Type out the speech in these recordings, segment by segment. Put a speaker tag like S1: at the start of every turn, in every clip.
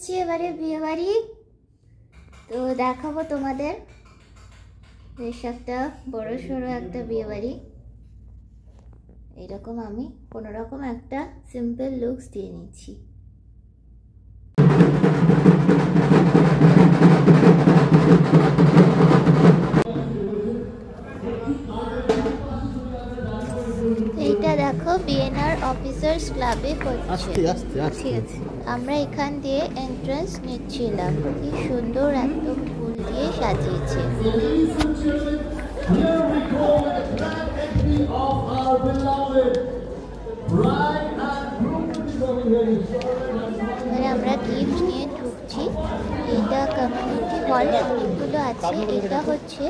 S1: যাচ্ছি এবারে বিয়ে বাড়ি। তো দেখাবো তোমাদের বেশ একটা বড় সড়ো একটা বিয়ে বাড়ি। এইরকম আমি কোনোরকম একটা সিম্পল লুকস দিয়ে নিচ্ছি। এইটা দেখো বিএনআর অফিসার্স ক্লাবে হচ্ছে। ঠিক আছে, আমরা এখান দিয়ে এন্ট্রান্স নিচ্ছিলাম। কি সুন্দর একদম ফুল দিয়ে সাজিয়েছে। এবারে আমরা গিফট নিয়ে ঢুকছি। এটা কমিউনিটি হল অনেকগুলো আছে। এটা হচ্ছে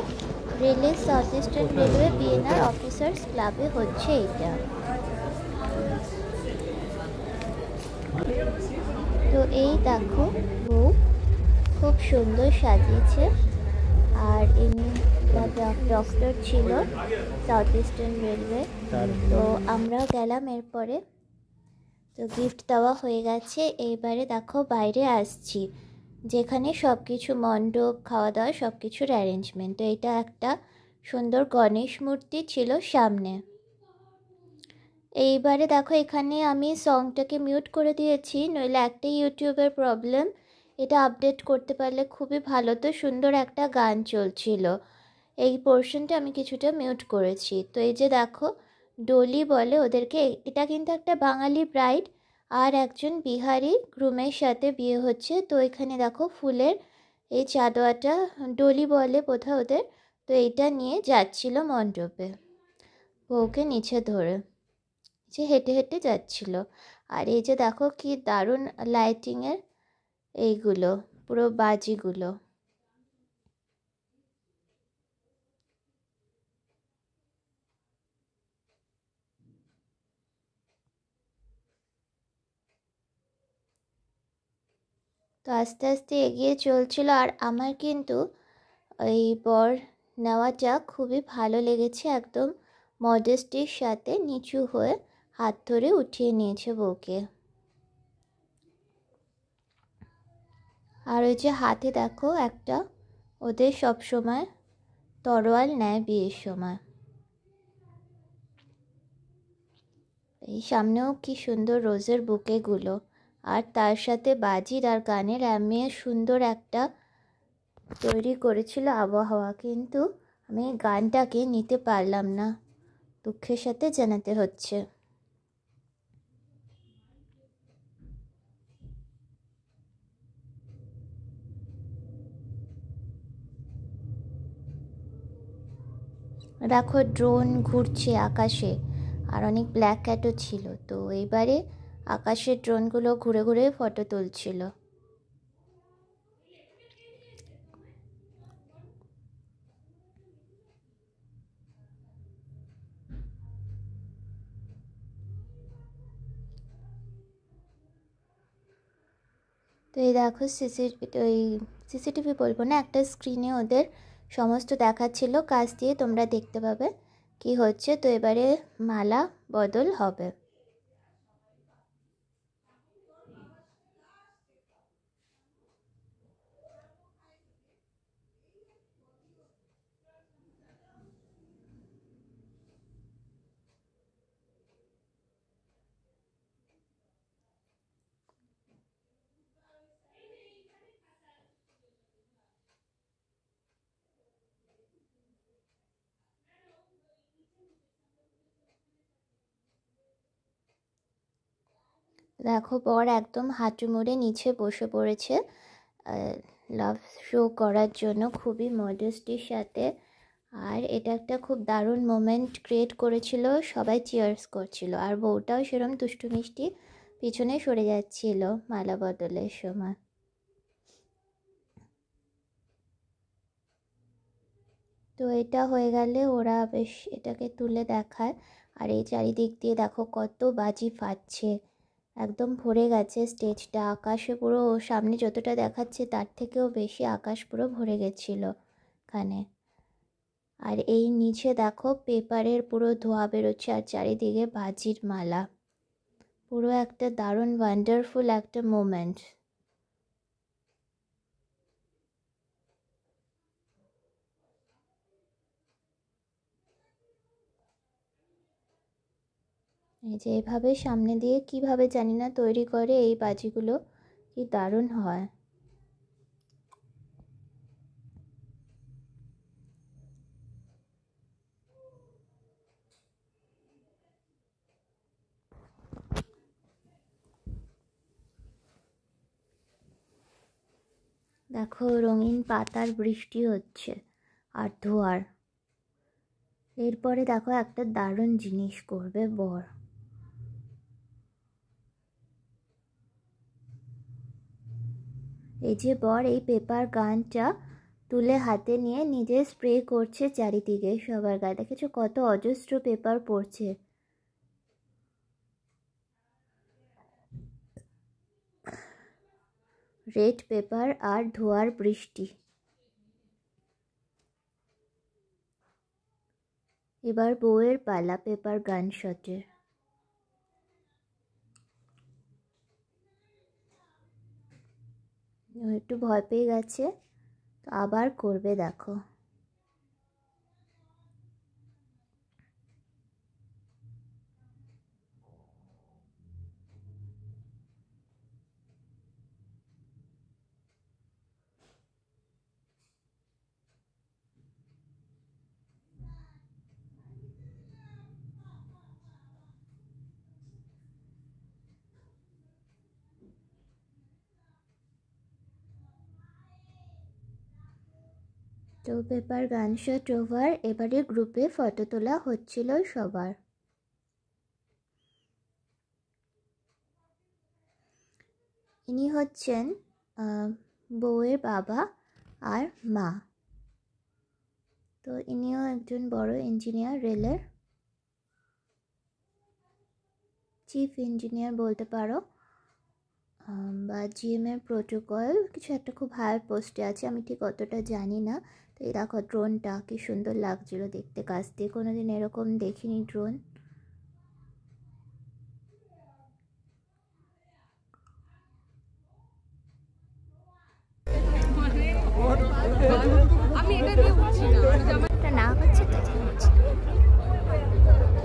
S1: রেলের south eastern railway BNR officers ক্লাবে হচ্ছে এটা। তো এই দেখো বউ খুব সুন্দর সাজিয়েছে। আর ইনি ডক্টর ছিল সাউথ ইস্টার্ন রেলওয়ে। তো আমরাও গেলাম এরপরে। তো গিফট দেওয়া হয়ে গেছে। এইবারে দেখো বাইরে আসছি, যেখানে সব কিছু মণ্ডপ খাওয়া দাওয়া সব কিছুর অ্যারেঞ্জমেন্ট। তো এটা একটা সুন্দর গণেশ মূর্তি ছিল সামনে। এইবারে দেখো এখানে আমি সংটাকে মিউট করে দিয়েছি, নইলে একটাই ইউটিউবের প্রবলেম। এটা আপডেট করতে পারলে খুবই ভালো। তো সুন্দর একটা গান চলছিল, এই পোর্শনটা আমি কিছুটা মিউট করেছি। তো এই যে দেখো ডলি বলে ওদেরকে। এটা কিন্তু একটা বাঙালি ব্রাইড আর একজন বিহারি গ্রুমের সাথে বিয়ে হচ্ছে। তো এখানে দেখো ফুলের এই চাদোয়াটা ডলি বলে বোধহয় ওদের। তো এইটা নিয়ে যাচ্ছিল মণ্ডপে, বউকে নিচে ধরে যে হেঁটে হেঁটে যাচ্ছিল। আর এই যে দেখো কি দারুণ লাইটিংয়ের এইগুলো পুরো বাজিগুলো। তো আস্তে আস্তে এগিয়ে চলছিল। আর আমার কিন্তু এই বর নেওয়াটা খুবই ভালো লেগেছে। একদম মডেস্টির সাথে নিচু হয়ে হাত ধরে উঠিয়ে নিয়েছে বউকে। আর ওই যে হাতে দেখো একটা ওদের সব সময় তরোয়াল নেয় বিয়ের সময়। এই সামনেও কি সুন্দর রোজের বুকেগুলো, আর তার সাথে বাজির আর গানের আমিয়ে সুন্দর একটা তৈরি করেছিল আবহাওয়া। কিন্তু আমি গানটাকে নিতে পারলাম না, দুঃখের সাথে জানাতে হচ্ছে। দেখো ড্রোন ঘুরছে আকাশে, আর অনেক ব্ল্যাক ক্যাটও ছিল। তো এইবারে আকাশের ড্রোনগুলো ঘুরে ঘুরে ফটো তুলছিল। তো এই দেখো সিসিটিভি বলবো না, একটা স্ক্রিনে ওদের সমস্ত দেখাচ্ছিল কাছ দিয়ে, তোমরা দেখতে পাবে কি হচ্ছে। তো এবারে মালা বদল হবে। দেখো বর একদম হাঁটু মুড়ে নিচে বসে পড়েছে লাভ শো করার জন্য, খুবই মডেস্টির সাথে। আর এটা একটা খুব দারুণ মোমেন্ট ক্রিয়েট করেছিল, সবাই চিয়ার্স করছিল। আর বউটাও সেরকম দুষ্টু মিষ্টি পিছনে সরে যাচ্ছিল মালা বদলের সময়। তো এটা হয়ে গেলে ওরা বেশ এটাকে তুলে দেখায়। আর এই চারিদিক দিয়ে দেখো কত বাজি ফাটছে, একদম ভরে গেছে স্টেজটা। আকাশে পুরো সামনে যতটা দেখাচ্ছে তার থেকেও বেশি আকাশ পুরো ভরে গেছিলো এখানে। আর এই নিচে দেখো পেপারের পুরো ধোঁয়া বেরোচ্ছে, আর চারিদিকে বাজির মালা। পুরো একটা দারুণ ওয়ান্ডারফুল একটা মোমেন্ট। এই যে এভাবে সামনে দিয়ে কিভাবে জানি না তৈরি করে এই বাজিগুলো, কি দারুণ হয়। দেখো রঙিন পাতার বৃষ্টি হচ্ছে আর ধোয়ার। এরপরে দেখো একটা দারুণ জিনিস করবে বর। এই যে বর এই পেপার গানটা তুলে হাতে নিয়ে নিজে স্প্রে করছে চারিদিকে সবার গায়ে। দেখেছো কত অজস্র পেপার পড়ছে। রেড পেপার আর ধোয়ার বৃষ্টি। এবার বউয়ের পালা পেপার গান শটের। একটু ভয় পেয়ে গেছে, তো আবার করবে দেখো। তো পেপার গান শট ওভার। এবারে গ্রুপে ফটো তোলা হচ্ছিল সবার। ইনি হচ্ছেন বউয়ের বাবা আর মা। তো ইনিও একজন বড় ইঞ্জিনিয়ার, রেলের চিফ ইঞ্জিনিয়ার বলতে পারো, বা জিএমএর প্রোটোকল কিছু একটা খুব হায়ার পোস্টে আছে, আমি ঠিক অতটা জানি না। তো এই দেখো ড্রোনটা কি সুন্দর লাগছিল দেখতে কাছ দিয়ে, কোনোদিন এরকম দেখিনি ড্রোন।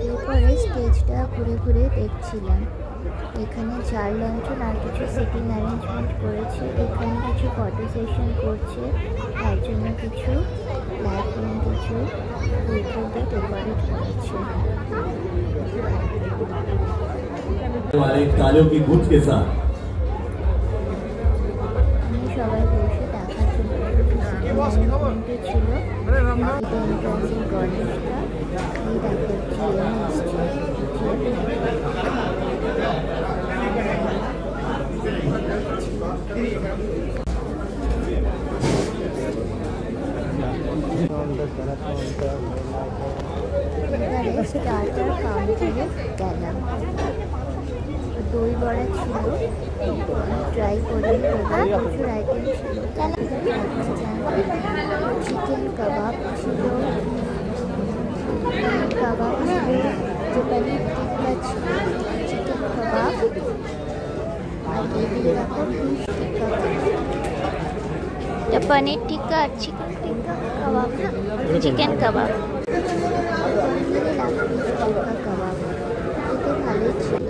S1: এরপরে স্টেজটা ঘুরে ঘুরে দেখছিলাম। এখানে ঝাড় লঞ্চন আর কিছু সিটিং অ্যারেঞ্জমেন্ট করেছে। এখানে কিছু ফটো সেশন করছে, তার জন্য কিছু লাইটিং কিছু ইউটিউবে ডেকোরেট করেছে। আমি সবাই বসে দেখার জন্য অ্যারেঞ্জমেন্টে ছিল। এন্ট্রান্সের গণেশটা এই দেখো জিএম আসছে। এবারে স্টার্টার কাউন্টারে গেলাম। দই বড়া ছিল, ট্রাই করি। প্রচুর আইটেম ছিল। চিকেন কাবাব ছিল, কাবাব ছিল, যে পনির টিক্কা ছিল, চিকেন কাবাব, আর এদিকে দেখো ফিশ টিক্কা। এটা পনির টিক্কা আর চিকেন টিক্কা কাবাব, চিকেন কাবাব, ফিশ টিক্কা কাবাব। এটা ভালোই ছিল।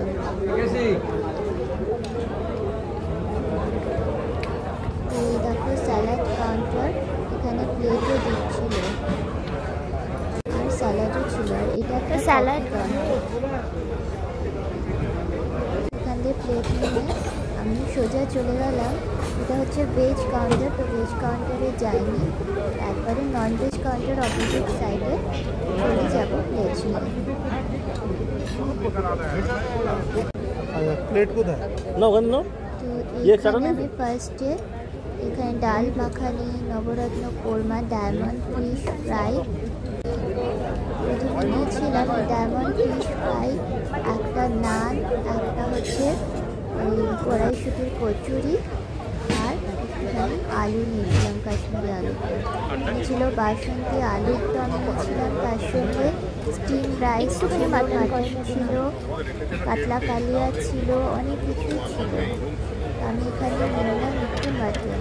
S1: এই দেখো স্যালাড কাউন্টার, এখানে প্লেটও দিচ্ছিল আর স্যালাডও ছিল। আর এটা একটা স্যালাড কাউন্টার। এখান দিয়ে প্লেট নিয়ে আমি সোজা চলে গেলাম। এটা হচ্ছে ভেজ কাউন্টার। তো ভেজ কাউন্টারে যাইনি, একবারে নন ভেজ কাউন্টার অপোজিট সাইডে চলে যাব প্লেট নিয়ে।
S2: প্লেট কোথায় না ওখানে না।
S1: তো আমি ফার্স্টে এখানে ডাল মাখানি, নবরত্ন কোরমা, ডায়মন্ড ফিশ ফ্রাই প্রথমে নিয়েছিলাম। এই ডায়মন্ড ফিশ ফ্রাই, একটা নান, একটা হচ্ছে ওই কড়াইশুটির কচুরি, আর একটুখানি আলু নিয়েছিলাম, কাশ্মীরি আলু ছিল। বাসন্তী আলুর দম নিয়েছিলাম, তার সঙ্গে স্টিম রাইস ছিল, মাটন ছিল, কাতলা কালিয়া ছিল, অনেক কিছুই ছিল। আমি এখানে নিলাম একটু মাটন।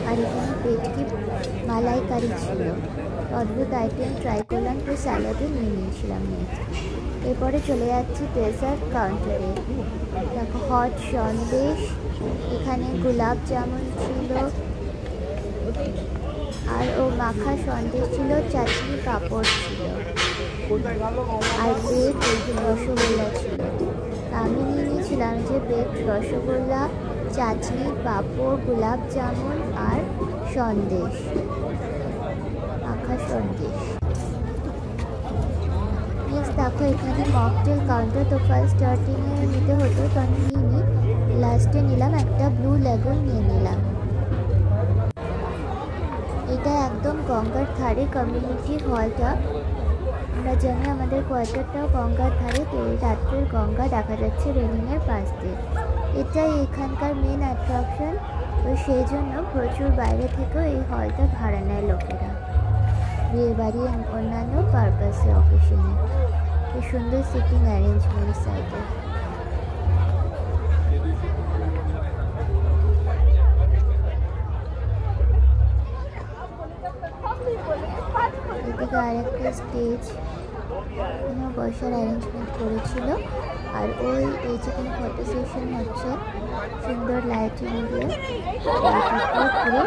S1: আর এখানে পেটকি মালাইকারি ছিল। অদ্ভুত আইটেম ট্রাই করলাম, তো স্যালাডও নিয়ে নিয়েছিলাম নেক্সট। এরপরে চলে যাচ্ছি ডেজার্ট কাউন্টারে। দেখো হট সন্দেশ, এখানে গোলাপ জামুন ছিল, আর ও মাখা সন্দেশ ছিল, চাটনি পাঁপড় ছিল, আর বেক রসগোল্লা ছিল। আমি নিয়ে নিয়েছিলাম যে বেক রসগোল্লা, চাটনি পাঁপড়, গোলাপ জামুন আর সন্দেশ, মাখা সন্দেশ। নেক্সট দেখো এখানে মকটেল কাউন্টার, তো ফার্স্ট স্টার্টিংয়ে নিতে হতো, তো আমি নিইনি, লাস্টে নিলাম একটা ব্লু লেগুন নিয়ে নিলাম। এটা একদম গঙ্গার ধারে কমিউনিটি হলটা। আমরা জানি আমাদের কোয়ার্টারটাও গঙ্গার ধারে, তো এই রাত্রের গঙ্গা দেখা যাচ্ছে রেলিংয়ের পাশ দিয়ে। এটাই এখানকার মেন অ্যাট্রাকশন, তো সেই জন্য প্রচুর বাইরে থেকেও এই হলটা ভাড়া নেয় লোকেরা, বিয়ে বাড়ি অন্যান্য পারপাসে, অকেশনে। এই সুন্দর সিটিং অ্যারেঞ্জমেন্ট সাইডে। এদিকে আর একটা স্টেজ, বসার অ্যারেঞ্জমেন্ট করেছিল। আর ওই এই যেখানে ফটো সেশন হচ্ছে, সুন্দর লাইটিং দিয়ে পুরো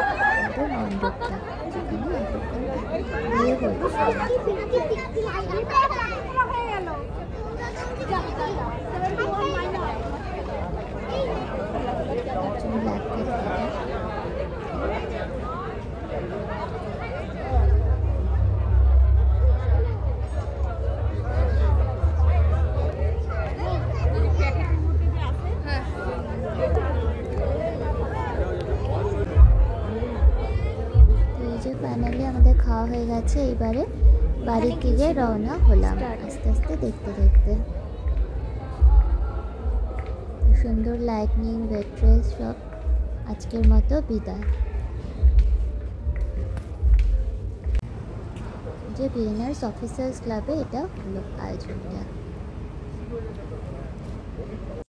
S1: সুন্দর মণ্ডপটা, যেখানে বিয়ে হচ্ছে। ফাইনালি আমাদের খাওয়া হয়ে গেছে, এইবারে বাড়ির দিকে রওনা হলাম আস্তে আস্তে দেখতে দেখতে। সুন্দর লাইটনিং, ওয়েট্রেস সব। আজকের মতো বিদায়। যে বিএনআরস অফিসার্স ক্লাবে এটা হলো আয়োজনটা।